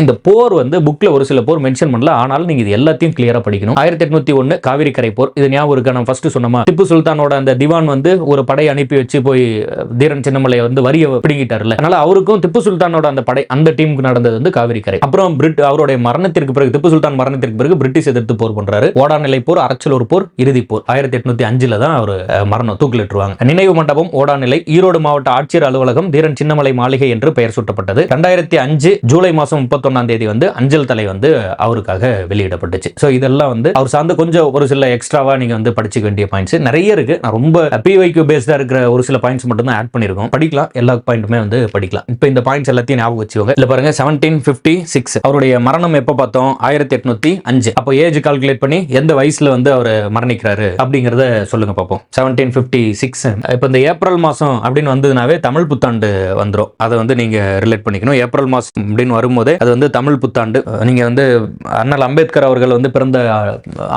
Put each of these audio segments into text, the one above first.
இந்த போர் வந்து புக்ல ஒரு சில போர் மென்ஷன் பண்ணல, ஆனாலும் நீங்க இது எல்லாத்தையும் கிளியரா படிக்கணும். 1801 காவிரி கரை போர், இது ஞாபகம் இருக்கா? நான் ஃபர்ஸ்ட் சொன்னமா, திப்பு சுல்தானோட அந்த திவான் வந்து ஒரு படை அனுப்பி வச்சு போய் தீரன் சின்னமலை வந்து வரிய பிடிங்கிட்டார்ல, அதனால அவருக்கும் திப்பு சுல்தானோட அந்த படை அந்த டீமுக்கு நடந்தது வந்து காவிரி கரை. அப்புறம் அவருடைய மரணத்திற்கு பிறகு, திப்பு சுல்தான் மரணத்திற்கு பிறகு பிரிட்டிஷ் எதிர்த்து போர் பண்றாரு. ஓடாநிலை போர், அரச்சலூர் போர், இறுதி போர் 1805 தான் அவர் மரணம், தூக்கிலிட்டுருவாங்க. நினைவு மண்டபம் ஓடாநிலை, ஈரோடு மாவட்ட ஆட்சியர் அலுவலகம் தீரன் சின்னமலை மாளிகை என்று பெயர் சூட்டப்பட்டது. 2005 ஜூலை மாசம் 31ஆம் தேதி வந்து அஞ்சல் தலை வந்து அவருக்காக வெளியிடப்பட்டுச்சு. சோ இதெல்லாம் வந்து அவர் சார்ந்த கொஞ்சம் ஒரு சில எக்ஸ்ட்ராவா நீங்க வந்து படிச்சுக்க வேண்டிய பாயிண்ட்ஸ் நிறைய இருக்கு. நான் ரொம்ப பிவைக்யூ பேஸ்டா இருக்கிற ஒரு சில பாயிண்ட்ஸ் மட்டும் தான் ஆட் பண்ணிருக்கோம். படிக்கலாம், எல்லா பாயிண்ட்டுமே வந்து படிக்கலாம். இப்போ இந்த பாயிண்ட்ஸ் எல்லாத்தையும் ஞாபகம் வச்சுக்கோங்க. இல்ல பாருங்க, 1756 அவருடைய மரணம் எப்ப பார்த்தோம்? 1805. அப்போ ஏஜ் கால்குலேட் பண்ணி எந்த வயசுல வந்து அவர் மரணிக்கிறாரு அப்படிங்கறத சொல்லுங்க பார்ப்போம். 1756. இப்போ இந்த ஏப்ரல் மாசம் அப்படின்னு வந்ததுனாவே தமிழ் புத்தாண்டு வந்துரும். அதை வந்து நீங்க ரிலேட் பண்ணிக்கணும். ஏப்ரல் மாசம் அப்படின்னு வரும்போது அது வந்து தமிழ் புத்தாண்டு. நீங்க வந்து அண்ணல் அம்பேத்கர் அவர்கள் வந்து பிறந்த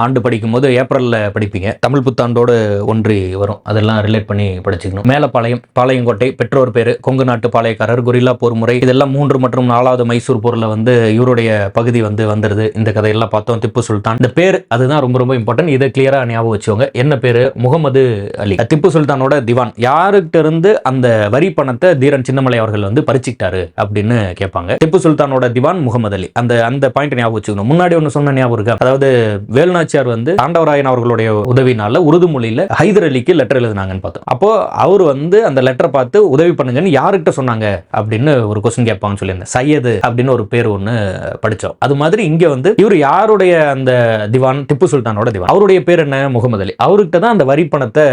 ஆண்டு படிக்கும் போது ஏப்ரல்ல படிப்பீங்க. தமிழ் புத்தாண்டோடு ஒன்றி வரும். அதெல்லாம் ரிலேட் பண்ணி படிச்சுக்கணும். மேலப்பாளையம், பாளையங்கோட்டை, பெற்றோர் பேரு, கொங்கு நாட்டு பாளையக்காரர், கொரில்லா போர் முறை, இதெல்லாம் 3 மற்றும் 4வது மைசூர் போர்ல வந்து இவருடைய பகுதி வந்து வந்துருது. இந்த கதையெல்லாம் பார்த்தோம். திப்பு சுல்தான் இந்த பேர் அதுதான் ரொம்ப ரொம்ப இம்பார்ட்டன்ட். இதை கிளியரா ஞாபகம் வச்சுக்கோங்க. என்ன பேரு? முகமது அலி. திப்பு சுல்தானோட திவான். யாருக்கிட்ட இருந்து அந்த வரி பணத்தை தீரன் சின்னமலை அவர்கள் வந்து பறிச்சுக்கிட்டாரு அப்படின்னு கேட்பாங்க. திப்பு சுல்தானோட திவான் முகமது அலி. அந்த பாயிண்ட் ஞாபகம் வச்சுக்கணும். முன்னாடி ஒன்னு சொன்ன ஞாபகம் இருக்கா? அதாவது வேலுநாச்சியார் வந்து தாண்டவராயன் அவர்களுடைய உதவினால உருது மொழியில ஹைதர் அலிக்கு லெட்டர் எழுதினாங்கன்னு பார்த்தோம். அப்போ அவர் வந்து அந்த லெட்டரை பார்த்து உதவி பண்ணுங்கன்னு யாருக்கிட்ட சொன்னாங்க அப்படின்னு ஒரு கொஸ்டின் கேட்பாங்கன்னு சொல்லியிருந்தேன். சையது அப்படின்னு ஒரு பேர் ஒன்னு படிச்சோம். அது மாதிரி இங்க வந்து இவர் யாருடைய அந்த திவான்? திப்பு சுல்தானோட திவான். அவருடைய பேர் என்ன? முகமது அலி. அவர்கிட்ட தான் அந்த வரி பணத்தை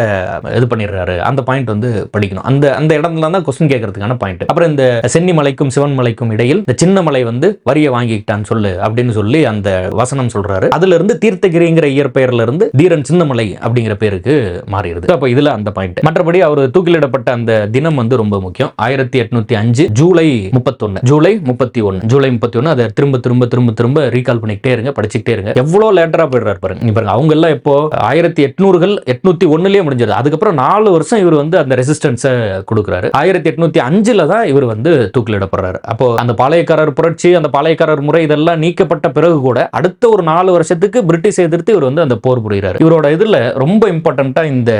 இது பண்ணிடுறாரு. அந்த பாயிண்ட் வந்து படிக்கணும். அந்த இடத்துல தான் கொஸ்டின் கேட்கறதுக்கான பாயிண்ட். அப்புறம் இந்த சென்னிமலைக்கும் சிவன்மலைக்கும் இடையில் இந்த சின்னமலை வந்து வரிய வாங்கிக்கிட்டான்னு சொல்லு அப்படின்னு சொல்லி அந்த வசனம் சொல்றாரு. அதுல இருந்து தீர்த்தகிரிங்கிற இயற்பெயர்ல இருந்து தீரன் சின்னமலை அப்படிங்கிற பேருக்கு மாறிடுது. அப்ப இதுல அந்த பாயிண்ட். மற்றபடி அவர் தூக்கிலிடப்பட்ட அந்த தினம் வந்து ரொம்ப முக்கியம். 1805 ஜூலை 31. ஜூலை 31 அதை திரும்ப திரும்ப திரும்ப திரும்ப ரீகால் பண்ணிக்கிட்டே இருங்க, படிச்சுக்கிட்டே இருங்க. எவ்வளவு லேட்டரா போயிடுறாரு பாருங்க. பாருங்க, அவங்க எல்லாம் இப்போ 1800கள் 801லயே முடிஞ்சது. அதுக்கப்புறம் 4 வருஷம் இவர் வந்து அந்த ரெசிஸ்டன்ஸை கொடுக்குறாரு. 1805ல தான் இவர் வந்து தூக்கிலிடப்படுறாரு. அப்போ அந்த பாளையக்காரர் புரட்சி, அந்த பாளையக்காரர் முறை இதெல்லாம் நீக்கப்பட்ட பிறகு கூட அடுத்த ஒரு 4 வருஷத்துக்கு பிரிட்டிஷ் எதிர்த்து இவர் வந்து அந்த போர் புரிகிறார். இவரோட இதுல ரொம்ப இம்பார்ட்டன்ட்டா இந்த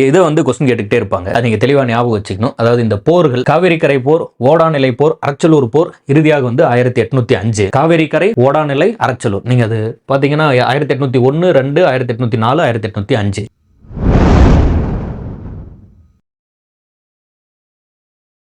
இதை வந்து கொஸ்டின் கேட்டுக்கிட்டே இருப்பாங்க. அதை நீங்க தெளிவா ஞாபகம் வச்சுக்கணும். அதாவது இந்த போர்கள் காவிரி கரை போர், ஓடாநிலை போர், அரச்சலூர் போர், இறுதியாக வந்து 1805 காவிரி கரை, ஓடாநிலை, அரச்சலூர். நீங்க அது பாத்தீங்கன்னா 1801, 2, 1804, 1805